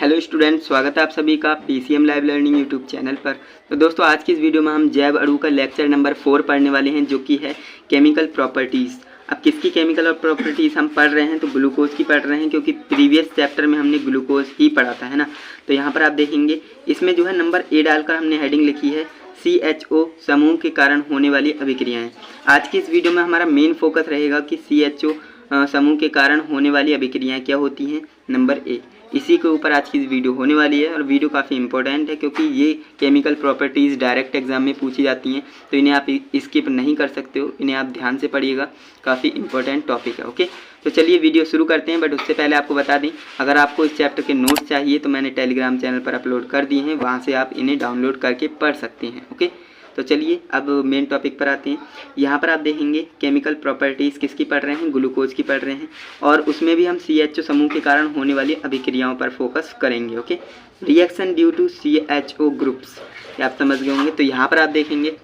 Hello student, स्वागत है आप सभी का PCM live learning YouTube channel पर। तो दोस्तों आज की इस वीडियो में हम जैव अणु का लेक्चर नंबर 4 पढ़ने वाले हैं, जो कि है केमिकल प्रॉपर्टीज़। अब किसकी केमिकल और प्रॉपर्टीज़ हम पढ़ रहे हैं, तो ग्लूकोज की पढ़ रहे हैं, क्योंकि प्रीवियस चैप्टर में हमने ग्लूकोज ही पढ़ा था, है ना। तो यहाँ पर आप देखेंगे इसमें जो है नंबर ए डालकर हमने हेडिंग लिखी है CHO समूह के कारण होने वाली अभिक्रियाएँ। आज की इस वीडियो में हमारा मेन फोकस रहेगा कि CHO समूह के कारण होने वाली अभिक्रियाएँ क्या होती हैं, नंबर ए। इसी के ऊपर आज की वीडियो होने वाली है और वीडियो काफ़ी इंपॉर्टेंट है, क्योंकि ये केमिकल प्रॉपर्टीज़ डायरेक्ट एग्जाम में पूछी जाती हैं, तो इन्हें आप स्किप नहीं कर सकते हो, इन्हें आप ध्यान से पढ़िएगा, काफ़ी इंपॉर्टेंट टॉपिक है। ओके, तो चलिए वीडियो शुरू करते हैं। बट उससे पहले आपको बता दें, अगर आपको इस चैप्टर के नोट्स चाहिए तो मैंने टेलीग्राम चैनल पर अपलोड कर दिए हैं, वहाँ से आप इन्हें डाउनलोड करके पढ़ सकते हैं। ओके, तो चलिए अब मेन टॉपिक पर आते हैं। यहाँ पर आप देखेंगे केमिकल प्रॉपर्टीज़ किसकी पढ़ रहे हैं, ग्लूकोज की पढ़ रहे हैं, और उसमें भी हम CHO समूह के कारण होने वाली अभिक्रियाओं पर फोकस करेंगे। Okay, reaction due to CHO groups, ये आप समझ गए होंगे। तो यहाँ पर आप देखेंगे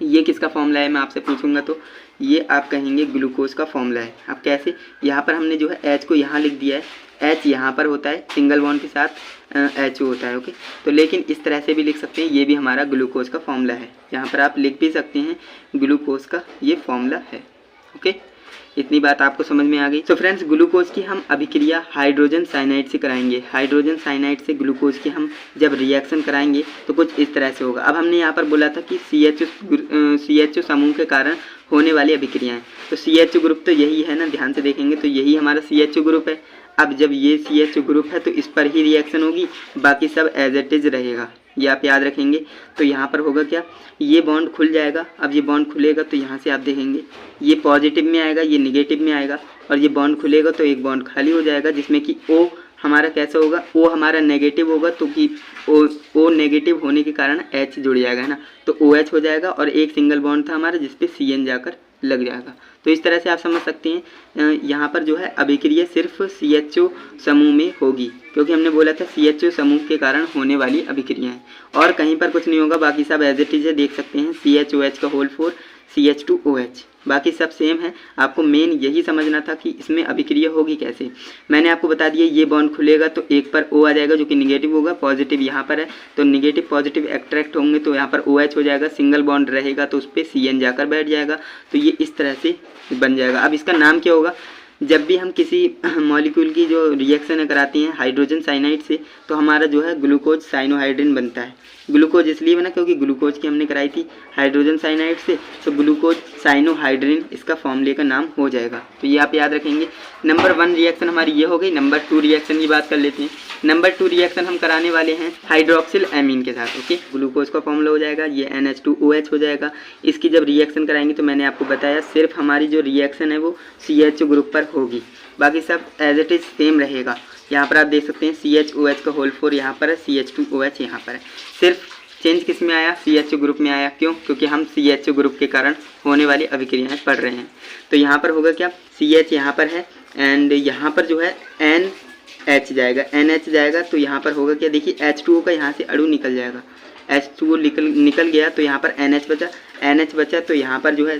ये किसका फॉर्मूला है, मैं आपसे पूछूंगा तो ये आप कहेंगे ग्लूकोज का फॉर्मूला है। अब कैसे, यहाँ पर हमने जो है H को यहाँ लिख दिया है, H यहाँ पर होता है, सिंगल बॉन्ड के साथ HO होता है। ओके, तो लेकिन इस तरह से भी लिख सकते हैं, ये भी हमारा ग्लूकोज का फॉर्मूला है। यहाँ पर आप लिख भी सकते हैं ग्लूकोज का ये फॉर्मूला है। ओके, इतनी बात आपको समझ में आ गई। तो फ्रेंड्स, ग्लूकोज की हम अभिक्रिया हाइड्रोजन साइनाइड से कराएंगे। हाइड्रोजन साइनाइड से ग्लूकोज की हम जब रिएक्शन कराएंगे तो कुछ इस तरह से होगा। अब हमने यहाँ पर बोला था कि CHO समूह के कारण होने वाली अभिक्रियाएं, तो CHO ग्रुप तो यही है ना, ध्यान से देखेंगे तो यही हमारा CHO ग्रुप है। अब जब ये CHO ग्रुप है तो इस पर ही रिएक्शन होगी, बाकी सब एज इट इज रहेगा, ये आप याद रखेंगे। तो यहाँ पर होगा क्या, ये बॉन्ड खुल जाएगा। अब ये बॉन्ड खुलेगा तो यहाँ से आप देखेंगे ये पॉजिटिव में आएगा, ये निगेटिव में आएगा, और ये बॉन्ड खुलेगा तो एक बॉन्ड खाली हो जाएगा, जिसमें कि O हमारा कैसा होगा, O हमारा नेगेटिव होगा, तो कि O नेगेटिव होने के कारण H जुड़ जाएगा, है ना, तो OH हो जाएगा, और एक सिंगल बॉन्ड था हमारा जिसपे CN जाकर लग जाएगा। तो इस तरह से आप समझ सकते हैं यहाँ पर जो है अभिक्रिया सिर्फ CHO समूह में होगी, क्योंकि हमने बोला था CHO समूह के कारण होने वाली अभिक्रियाएं, और कहीं पर कुछ नहीं होगा, बाकी सब एज इट इज है। देख सकते हैं CHOH का होल 4 CH2OH, बाकी सब सेम है। आपको मेन यही समझना था कि इसमें अभिक्रिया होगी कैसे। मैंने आपको बता दिया, ये बॉन्ड खुलेगा तो एक पर O आ जाएगा जो कि निगेटिव होगा, पॉजिटिव यहाँ पर है तो निगेटिव पॉजिटिव अट्रैक्ट होंगे, तो यहाँ पर OH हो जाएगा, सिंगल बॉन्ड रहेगा तो उस पर CN जाकर बैठ जाएगा, तो ये इस तरह से बन जाएगा। अब इसका नाम क्या होगा, जब भी हम किसी मॉलिक्यूल की जो रिएक्शन कराते हैं हाइड्रोजन साइनाइड से, तो हमारा जो है ग्लूकोज साइनोहाइड्रिन बनता है। ग्लूकोज इसलिए बना क्योंकि ग्लूकोज की हमने कराई थी हाइड्रोजन साइनाइड से, तो ग्लूकोज साइनोहाइड्रिन इसका फॉर्मूले का नाम हो जाएगा। तो ये आप याद रखेंगे। नंबर 1 रिएक्शन हमारी ये हो गई। नंबर 2 रिएक्शन की बात कर लेते हैं। नंबर 2 रिएक्शन हम कराने वाले हैं हाइड्रोक्सिल एमीन के साथ। ओके, ग्लूकोज का फॉर्मूला हो जाएगा, ये NH2OH हो जाएगा। इसकी जब रिएक्शन कराएंगे तो मैंने आपको बताया सिर्फ हमारी जो रिएक्शन है वो CHO ग्रुप पर होगी, बाकी सब एज इट इज सेम रहेगा। यहाँ पर आप देख सकते हैं CHOH का होल 4 यहाँ पर है, CH2OH यहाँ पर है। सिर्फ चेंज किस में आया, CHO ग्रुप में आया। क्यों, क्योंकि हम CHO ग्रुप के कारण होने वाली अभिक्रियाएं पढ़ रहे हैं। तो यहाँ पर होगा क्या, CH यहाँ पर है एंड यहाँ पर जो है NH जाएगा, NH जाएगा, तो यहाँ पर होगा क्या, देखिए H2O का यहाँ से अणु निकल जाएगा, H2O निकल गया तो यहाँ पर NH बचा, तो यहाँ पर जो है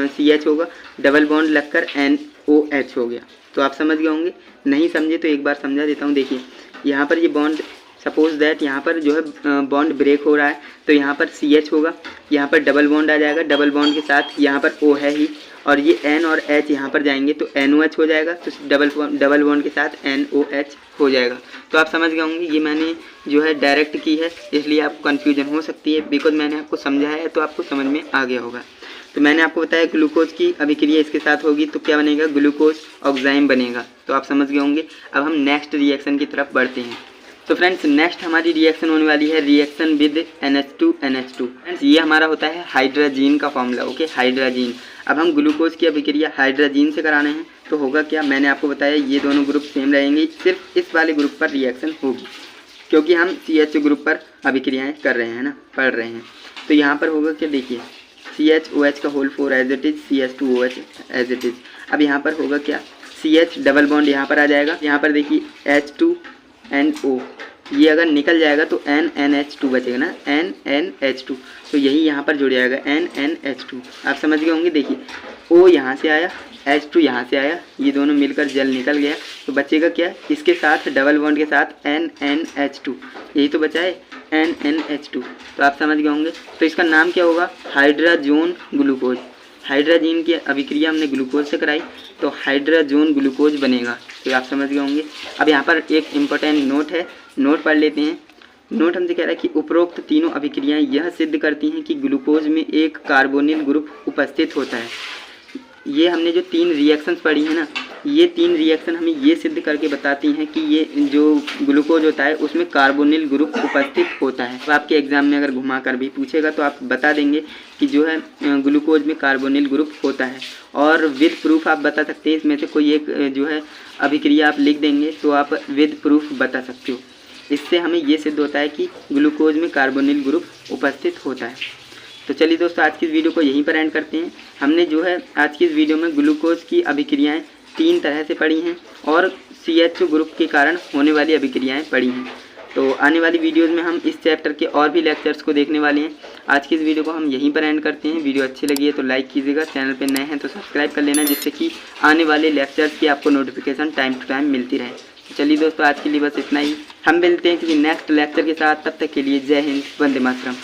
CH होगा, डबल बॉन्ड लगकर NOH हो गया। तो आप समझ गए होंगे, नहीं समझे तो एक बार समझा देता हूँ। देखिए यहाँ पर ये बॉन्ड, सपोज दैट यहाँ पर जो है बॉन्ड ब्रेक हो रहा है, तो यहाँ पर CH होगा, यहाँ पर डबल बॉन्ड आ जाएगा, डबल बॉन्ड के साथ यहाँ पर O है ही, और ये N और H यहाँ पर जाएंगे तो NOH हो जाएगा, तो डबल बॉन्ड के साथ NOH हो जाएगा। तो आप समझ गए होंगे, ये मैंने जो है डायरेक्ट की है, इसलिए आपको कन्फ्यूजन हो सकती है, बिकॉज मैंने आपको समझाया है तो आपको समझ में आ गया होगा। तो मैंने आपको बताया ग्लूकोज की अभिक्रिया इसके साथ होगी तो क्या बनेगा, ग्लूकोज ऑक्साइम बनेगा। तो आप समझ गए होंगे। अब हम नेक्स्ट रिएक्शन की तरफ बढ़ते हैं। तो फ्रेंड्स, नेक्स्ट हमारी रिएक्शन होने वाली है रिएक्शन विद NH2NH2। फ्रेंड्स, ये हमारा होता है हाइड्रोजीन का फॉर्मूला। Okay, hydrazine. अब हम ग्लूकोज की अभिक्रिया हाइड्रोजीन से कराने हैं, तो होगा क्या, मैंने आपको बताया ये दोनों ग्रुप सेम रहेंगे, सिर्फ इस वाले ग्रुप पर रिएक्शन होगी, क्योंकि हम CHO ग्रुप पर अभिक्रियाएँ कर रहे हैं ना, पढ़ रहे हैं। तो यहाँ पर होगा क्या, देखिए CHOH का whole 4 as it is, CH2OH as it is. अब यहाँ पर होगा क्या, CH डबल बॉन्ड यहाँ पर आ जाएगा, यहाँ पर देखिए H2NO, ये अगर निकल जाएगा तो NNH2 बचेगा ना, NNH2, तो यही यहाँ पर जुड़ जाएगा NNH2। आप समझ गए होंगे। देखिए O यहाँ से आया, H2 यहाँ से आया, ये दोनों मिलकर जल निकल गया, तो बचेगा क्या, इसके साथ डबल बॉन्ड के साथ NNH2, यही तो बचा है NNH2। तो आप समझ गए होंगे। तो इसका नाम क्या होगा, हाइड्राजोन ग्लूकोज। हाइड्राजीन की अभिक्रिया हमने ग्लूकोज से कराई तो हाइड्राजोन ग्लूकोज बनेगा। तो आप समझ गए होंगे। अब यहाँ पर एक इम्पोर्टेंट नोट है, नोट पढ़ लेते हैं। नोट हमसे कह रहा है कि उपरोक्त तीनों अभिक्रियाएं यह सिद्ध करती हैं कि ग्लूकोज में एक कार्बोनिल ग्रुप उपस्थित होता है। ये हमने जो 3 रिएक्शंस पढ़ी है ना, ये 3 रिएक्शन हमें ये सिद्ध करके बताती हैं कि ये जो ग्लूकोज होता है उसमें कार्बोनिल ग्रुप उपस्थित होता है। तो आपके एग्जाम में अगर घुमा कर भी पूछेगा तो आप बता देंगे कि जो है ग्लूकोज में कार्बोनिल ग्रुप होता है। और विद प्रूफ आप बता सकते हैं, इसमें से कोई एक जो है अभिक्रिया आप लिख देंगे तो आप विद प्रूफ बता सकते हो। इससे हमें ये सिद्ध होता है कि ग्लूकोज में कार्बोनिल ग्रुप उपस्थित होता है। तो चलिए दोस्तों, आज की इस वीडियो को यहीं पर एंड करते हैं। हमने जो है आज की इस वीडियो में ग्लूकोज की अभिक्रियाएं 3 तरह से पढ़ी हैं और CH2 ग्रुप के कारण होने वाली अभिक्रियाएं पढ़ी हैं। तो आने वाली वीडियोज़ में हम इस चैप्टर के और भी लेक्चर्स को देखने वाले हैं। आज की इस वीडियो को हम यहीं पर एंड करते हैं। वीडियो अच्छी लगी है तो लाइक कीजिएगा, चैनल पर नए हैं तो सब्सक्राइब कर लेना, जिससे कि आने वाले लेक्चर्स की आपको नोटिफिकेशन टाइम टू टाइम मिलती रहे। चलिए दोस्तों, आज के लिए बस इतना ही। हम मिलते हैं किसी नेक्स्ट लेक्चर के साथ, तब तक के लिए जय हिंद, वंदे मातरम।